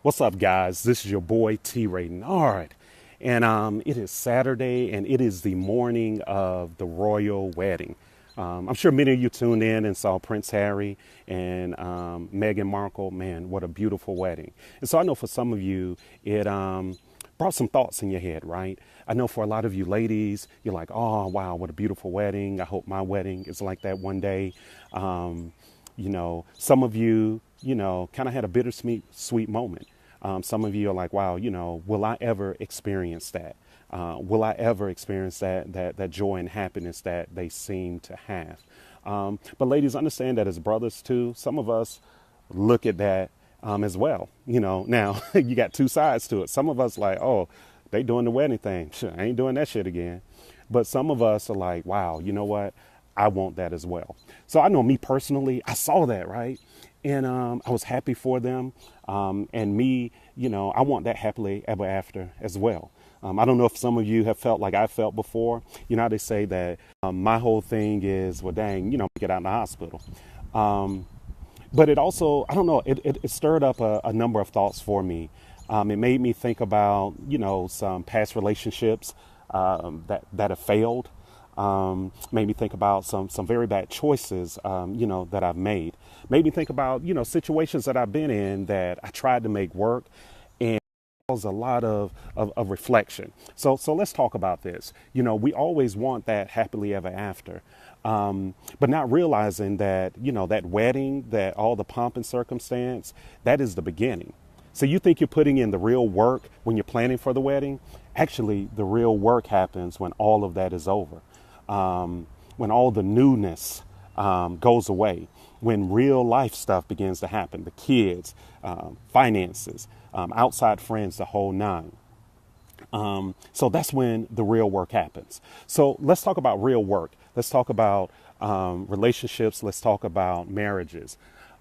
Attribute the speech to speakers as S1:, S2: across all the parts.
S1: What's up, guys? This is your boy Traynard, and it is Saturday, and it is the morning of the royal wedding. I'm sure many of you tuned in and saw Prince Harry and Meghan Markle. Man, what a beautiful wedding! And so I know for some of you, it brought some thoughts in your head, right? I know for a lot of you ladies, you're like, "Oh, wow, what a beautiful wedding! I hope my wedding is like that one day." Some of you, kind of had a bittersweet sweet moment. Some of you are like, wow, will I ever experience that? Will I ever experience that joy and happiness that they seem to have? But ladies, understand that as brothers too, some of us look at that as well. Now you got two sides to it. Some of us like, oh, they doing the wedding thing. Shit, I ain't doing that shit again. But some of us are like, wow, you know what? I want that as well. So I know me personally, I saw that, right? And I was happy for them. And me, I want that happily ever after as well. I don't know if some of you have felt like I felt before. You know how they say that my whole thing is, well, dang, get out of the hospital. But it also, I don't know, it stirred up a number of thoughts for me. It made me think about, some past relationships that have failed. Made me think about some very bad choices, that I've made. Made me think about, situations that I've been in that I tried to make work and was a lot of reflection. So let's talk about this. We always want that happily ever after. But not realizing that, that wedding, that all the pomp and circumstance, that is the beginning. So you think you're putting in the real work when you're planning for the wedding? Actually, the real work happens when all of that is over, when all the newness goes away, when real life stuff begins to happen, the kids, finances, outside friends, the whole nine. So that's when the real work happens. So let's talk about real work. Let's talk about relationships. Let's talk about marriages.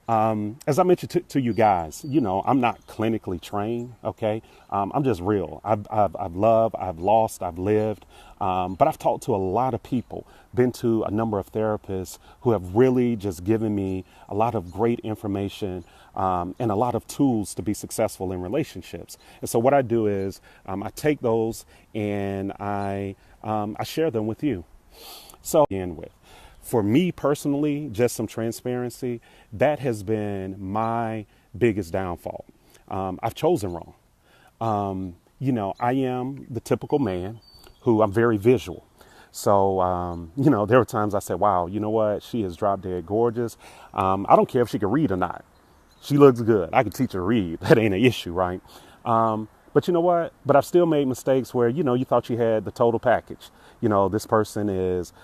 S1: As I mentioned to you guys, I'm not clinically trained. Okay, I'm just real. I've loved, I've lost, I've lived, but I've talked to a lot of people, been to a number of therapists who have really just given me a lot of great information and a lot of tools to be successful in relationships. And so what I do is I take those and I share them with you. So begin with. For me personally, just some transparency, that has been my biggest downfall. I've chosen wrong. I am the typical man who I'm very visual. So, there were times I said, wow, you know what? She is drop dead gorgeous. I don't care if she can read or not. She looks good. I can teach her to read. That ain't an issue, right? But you know what? But I've still made mistakes where, you thought you had the total package. This person is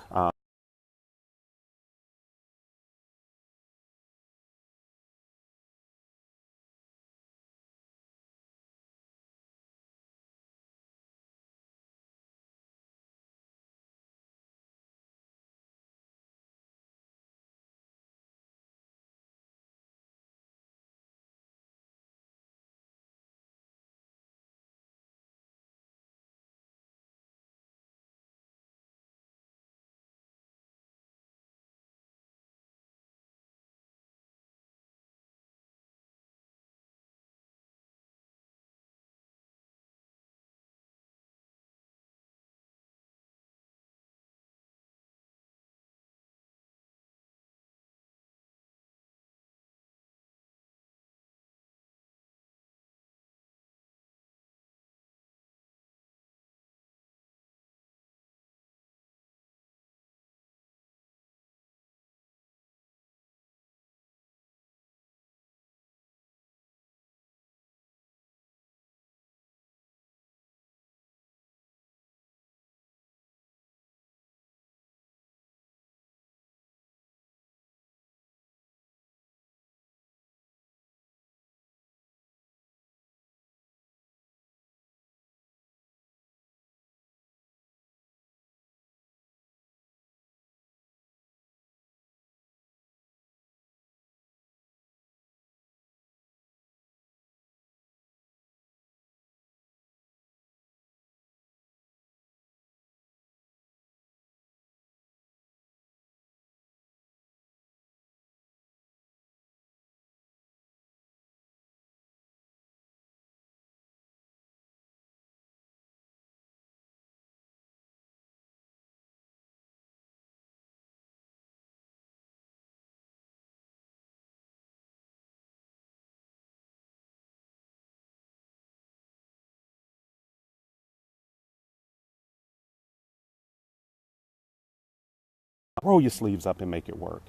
S1: Roll your sleeves up and make it work,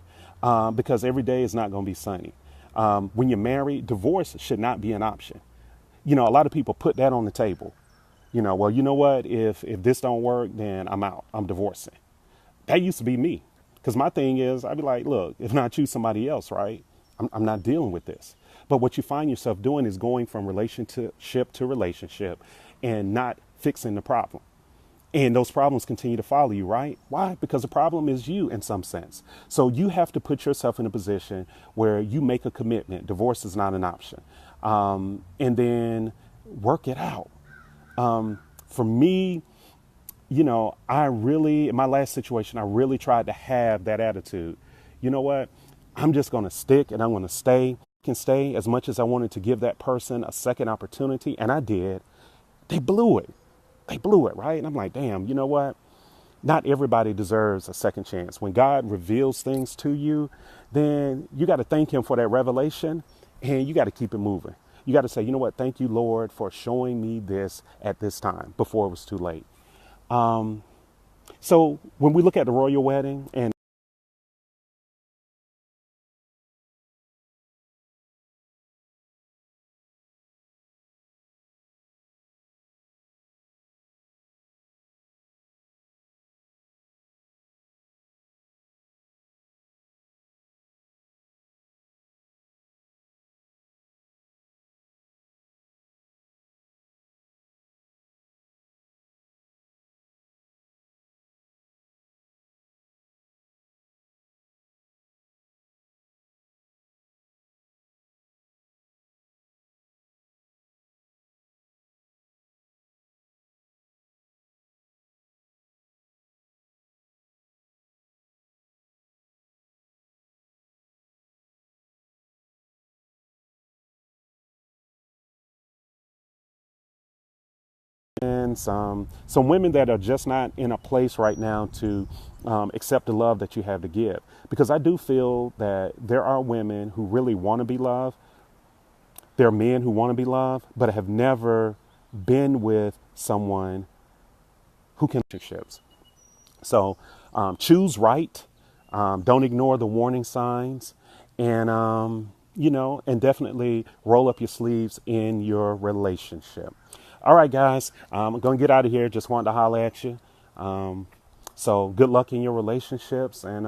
S1: because every day is not going to be sunny. When you're married, divorce should not be an option. A lot of people put that on the table. Well, you know what? If this don't work, then I'm out. I'm divorcing. That used to be me, because my thing is, I'd be like, look, if not you, somebody else, right? I'm not dealing with this. But what you find yourself doing is going from relationship to relationship and not fixing the problem. And those problems continue to follow you, right? Why? Because the problem is you in some sense. So you have to put yourself in a position where you make a commitment. Divorce is not an option. And then work it out. For me, in my last situation, I really tried to have that attitude. You know what? I'm just going to stick and I'm going to stay. Can stay as much as I wanted to give that person a second opportunity. And I did. They blew it. Right? And I'm like, damn, you know what? Not everybody deserves a second chance. When God reveals things to you, then you got to thank him for that revelation and you got to keep it moving. You got to say, you know what? Thank you, Lord, for showing me this at this time before it was too late. So when we look at the royal wedding and some women that are just not in a place right now to accept the love that you have to give. Because I do feel that there are women who really want to be loved. There are men who want to be loved, but have never been with someone who can relationships. So choose right. Don't ignore the warning signs, and definitely roll up your sleeves in your relationship. All right, guys, I'm going to get out of here. Just wanted to holler at you. So good luck in your relationships and